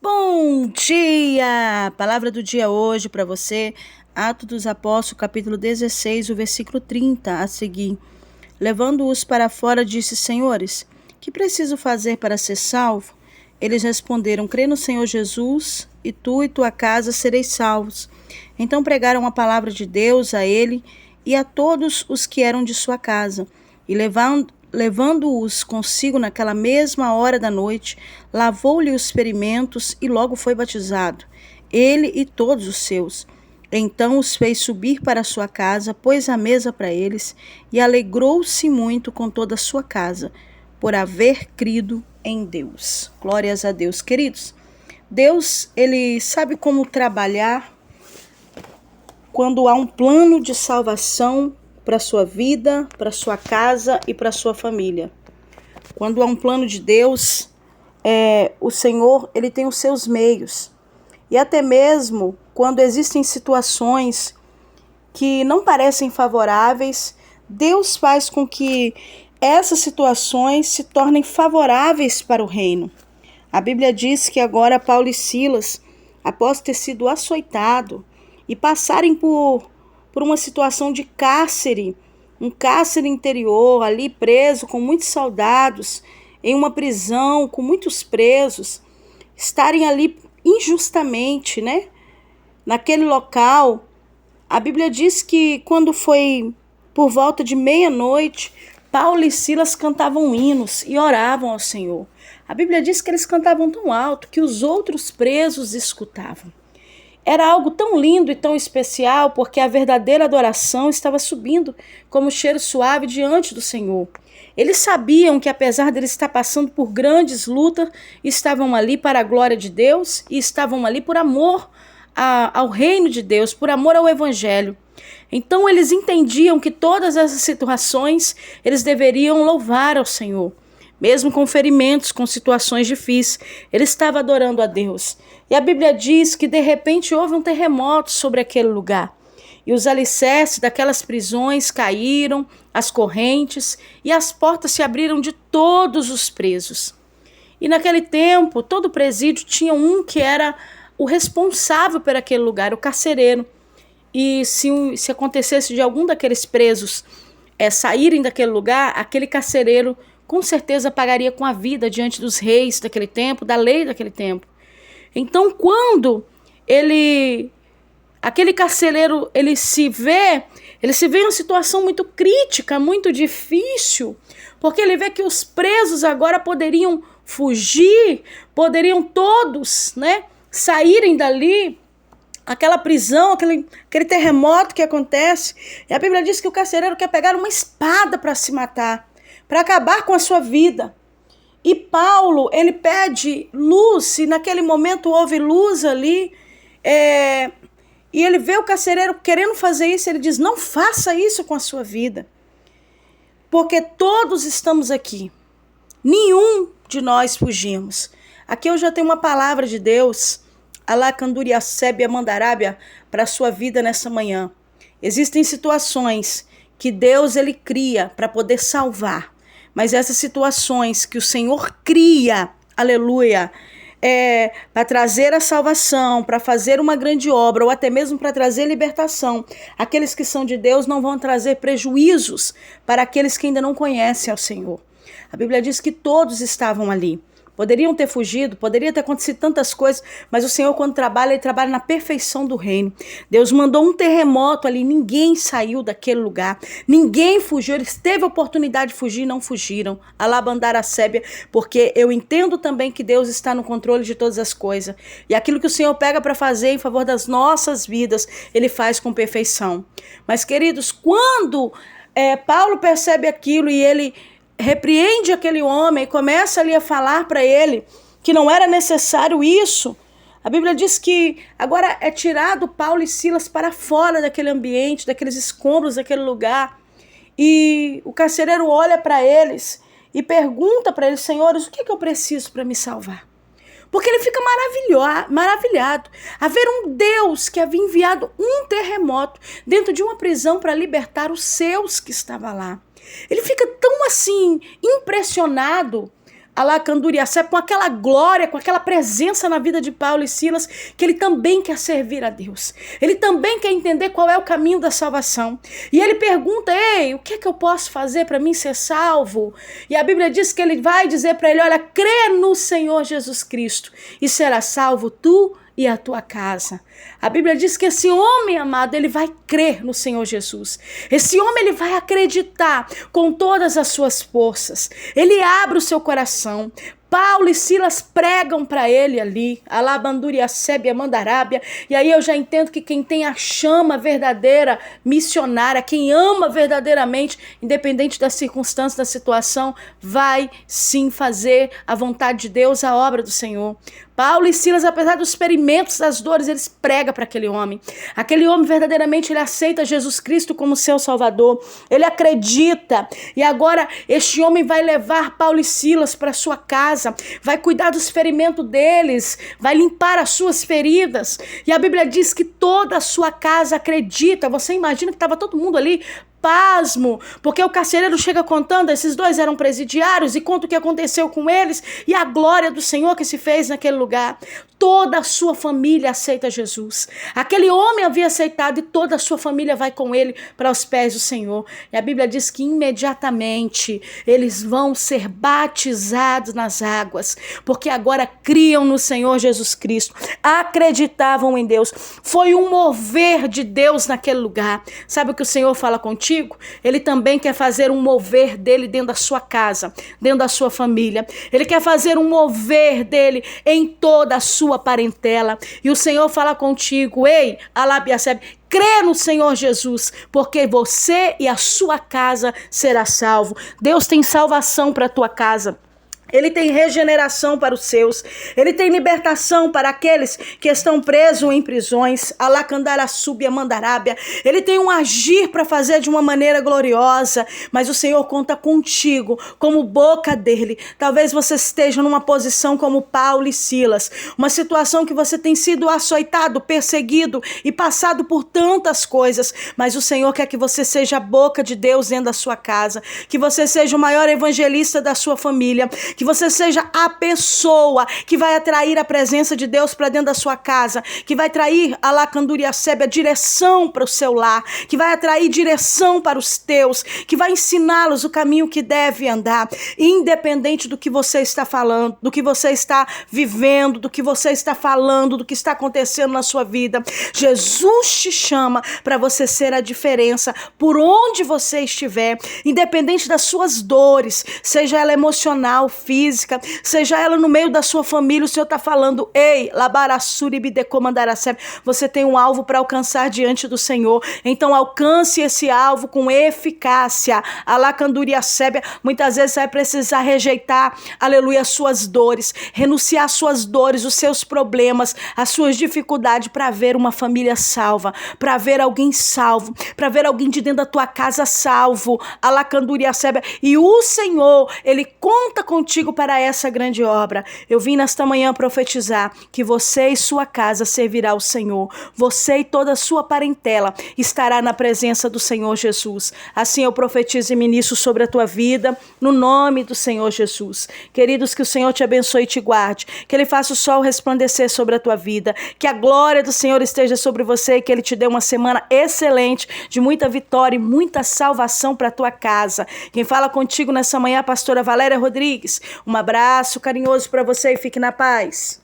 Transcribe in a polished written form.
Bom dia! Palavra do dia hoje para você, Atos dos Apóstolos, capítulo 16, o versículo 30 a seguir. Levando-os para fora, disse: Senhores, que preciso fazer para ser salvo? Eles responderam: Crê no Senhor Jesus, e tu e tua casa sereis salvos. Então pregaram a palavra de Deus a ele e a todos os que eram de sua casa, e levando-os consigo naquela mesma hora da noite, lavou-lhe os ferimentos e logo foi batizado, ele e todos os seus. Então os fez subir para a sua casa, pôs a mesa para eles e alegrou-se muito com toda a sua casa, por haver crido em Deus. Glórias a Deus, queridos. Deus, ele sabe como trabalhar quando há um plano de salvação para a sua vida, para a sua casa e para a sua família. Quando há um plano de Deus, o Senhor, ele tem os seus meios. E até mesmo quando existem situações que não parecem favoráveis, Deus faz com que essas situações se tornem favoráveis para o reino. A Bíblia diz que agora Paulo e Silas, após ter sido açoitado e passarem por uma situação de cárcere, um cárcere interior, ali preso com muitos soldados, em uma prisão com muitos presos, estarem ali injustamente, né? Naquele local, a Bíblia diz que quando foi por volta de meia-noite, Paulo e Silas cantavam hinos e oravam ao Senhor. A Bíblia diz que eles cantavam tão alto que os outros presos escutavam. Era algo tão lindo e tão especial, porque a verdadeira adoração estava subindo como cheiro suave diante do Senhor. Eles sabiam que, apesar de eles estar passando por grandes lutas, estavam ali para a glória de Deus e estavam ali por amor ao reino de Deus, por amor ao Evangelho. Então eles entendiam que todas essas situações eles deveriam louvar ao Senhor. Mesmo com ferimentos, com situações difíceis, ele estava adorando a Deus. E a Bíblia diz que de repente houve um terremoto sobre aquele lugar. E os alicerces daquelas prisões caíram, as correntes, e as portas se abriram de todos os presos. E naquele tempo, todo presídio tinha um que era o responsável por aquele lugar, o carcereiro. E se acontecesse de algum daqueles presos saírem daquele lugar, aquele carcereiro com certeza pagaria com a vida diante dos reis daquele tempo, da lei daquele tempo. Então, quando aquele carcereiro, ele se vê em uma situação muito crítica, muito difícil, porque ele vê que os presos agora poderiam fugir, poderiam todos, né, saírem dali, aquela prisão, aquele terremoto que acontece. E a Bíblia diz que o carcereiro quer pegar uma espada para se matar, para acabar com a sua vida. E Paulo, ele pede luz, e naquele momento houve luz ali, e ele vê o carcereiro querendo fazer isso, ele diz: não faça isso com a sua vida, porque todos estamos aqui, nenhum de nós fugimos. Aqui eu já tenho uma palavra de Deus, Alá Canduria Sébia Mandarábia, para a sua vida nessa manhã. Existem situações que Deus ele cria para poder salvar. Mas essas situações que o Senhor cria, aleluia, para trazer a salvação, para fazer uma grande obra, ou até mesmo para trazer libertação, aqueles que são de Deus não vão trazer prejuízos para aqueles que ainda não conhecem ao Senhor. A Bíblia diz que todos estavam ali. Poderiam ter fugido, poderia ter acontecido tantas coisas, mas o Senhor, quando trabalha, ele trabalha na perfeição do reino. Deus mandou um terremoto ali, ninguém saiu daquele lugar, ninguém fugiu, eles teve a oportunidade de fugir e não fugiram. Alabandar a sébia, porque eu entendo também que Deus está no controle de todas as coisas. E aquilo que o Senhor pega para fazer em favor das nossas vidas, ele faz com perfeição. Mas, queridos, quando Paulo percebe aquilo e ele repreende aquele homem e começa ali a falar para ele que não era necessário isso, a Bíblia diz que agora é tirado Paulo e Silas para fora daquele ambiente, daqueles escombros, daquele lugar, e o carcereiro olha para eles e pergunta para eles: senhores, o que eu preciso para me salvar? Porque ele fica maravilhado a ver um Deus que havia enviado um terremoto dentro de uma prisão para libertar os seus que estavam lá. Ele fica tão assim impressionado Alacanduriacep, com aquela glória, com aquela presença na vida de Paulo e Silas, que ele também quer servir a Deus. Ele também quer entender qual é o caminho da salvação. E ele pergunta: ei, o que é que eu posso fazer para mim ser salvo? E a Bíblia diz que ele vai dizer para ele: olha, crê no Senhor Jesus Cristo e será salvo tu e a tua casa. A Bíblia diz que esse homem, amado, ele vai crer no Senhor Jesus. Esse homem, ele vai acreditar com todas as suas forças. Ele abre o seu coração. Paulo e Silas pregam para ele ali, Alabanduriacebe, Mandarábia, e aí eu já entendo que quem tem a chama verdadeira missionária, quem ama verdadeiramente, independente da circunstância, da situação, vai sim fazer a vontade de Deus, a obra do Senhor. Paulo e Silas, apesar dos experimentos, das dores, eles pregam para aquele homem. Aquele homem verdadeiramente, ele aceita Jesus Cristo como seu Salvador. Ele acredita. E agora este homem vai levar Paulo e Silas para sua casa, vai cuidar dos ferimentos deles, vai limpar as suas feridas. E a Bíblia diz que toda a sua casa acredita. Você imagina que estava todo mundo ali pasmo, porque o carcereiro chega contando, esses dois eram presidiários, e conta o que aconteceu com eles e a glória do Senhor que se fez naquele lugar. Toda a sua família aceita Jesus. Aquele homem havia aceitado e toda a sua família vai com ele para os pés do Senhor. E a Bíblia diz que imediatamente eles vão ser batizados nas águas, porque agora criam no Senhor Jesus Cristo, acreditavam em Deus. Foi um mover de Deus naquele lugar. Sabe o que o Senhor fala contigo? Ele também quer fazer um mover dele dentro da sua casa, dentro da sua família. Ele quer fazer um mover dele em toda a sua parentela. E o Senhor fala contigo: ei, Alabiacebe, crê no Senhor Jesus, porque você e a sua casa será salvo. Deus tem salvação para a tua casa. Ele tem regeneração para os seus. Ele tem libertação para aqueles que estão presos em prisões. Alacandarasúbia, Mandarábia. Ele tem um agir para fazer de uma maneira gloriosa. Mas o Senhor conta contigo como boca dele. Talvez você esteja numa posição como Paulo e Silas. Uma situação que você tem sido açoitado, perseguido e passado por tantas coisas. Mas o Senhor quer que você seja a boca de Deus dentro da sua casa. Que você seja o maior evangelista da sua família. Que você seja a pessoa que vai atrair a presença de Deus para dentro da sua casa, que vai atrair a Lacanduriacebe, a direção para o seu lar, que vai atrair direção para os teus, que vai ensiná-los o caminho que deve andar, independente do que você está falando, do que você está vivendo, do que você está falando, do que está acontecendo na sua vida. Jesus te chama para você ser a diferença por onde você estiver, independente das suas dores, seja ela emocional, física, seja ela no meio da sua família. O Senhor está falando: ei, Labarassuribidecomandaracebe, você tem um alvo para alcançar diante do Senhor, então alcance esse alvo com eficácia. Alacanduriacebe, muitas vezes você vai precisar rejeitar, aleluia, suas dores, renunciar às suas dores, os seus problemas, as suas dificuldades, para ver uma família salva, para ver alguém salvo, para ver alguém de dentro da tua casa salvo. Alacanduriacebe, e o Senhor, Ele conta contigo para essa grande obra. Eu vim nesta manhã profetizar que você e sua casa servirá ao Senhor. Você e toda a sua parentela estará na presença do Senhor Jesus. Assim eu profetizo e ministro sobre a tua vida, no nome do Senhor Jesus. Queridos, que o Senhor te abençoe e te guarde, que Ele faça o sol resplandecer sobre a tua vida, que a glória do Senhor esteja sobre você e que Ele te dê uma semana excelente, de muita vitória e muita salvação para a tua casa. Quem fala contigo nessa manhã é a pastora Valéria Rodrigues. Um abraço carinhoso para você e fique na paz.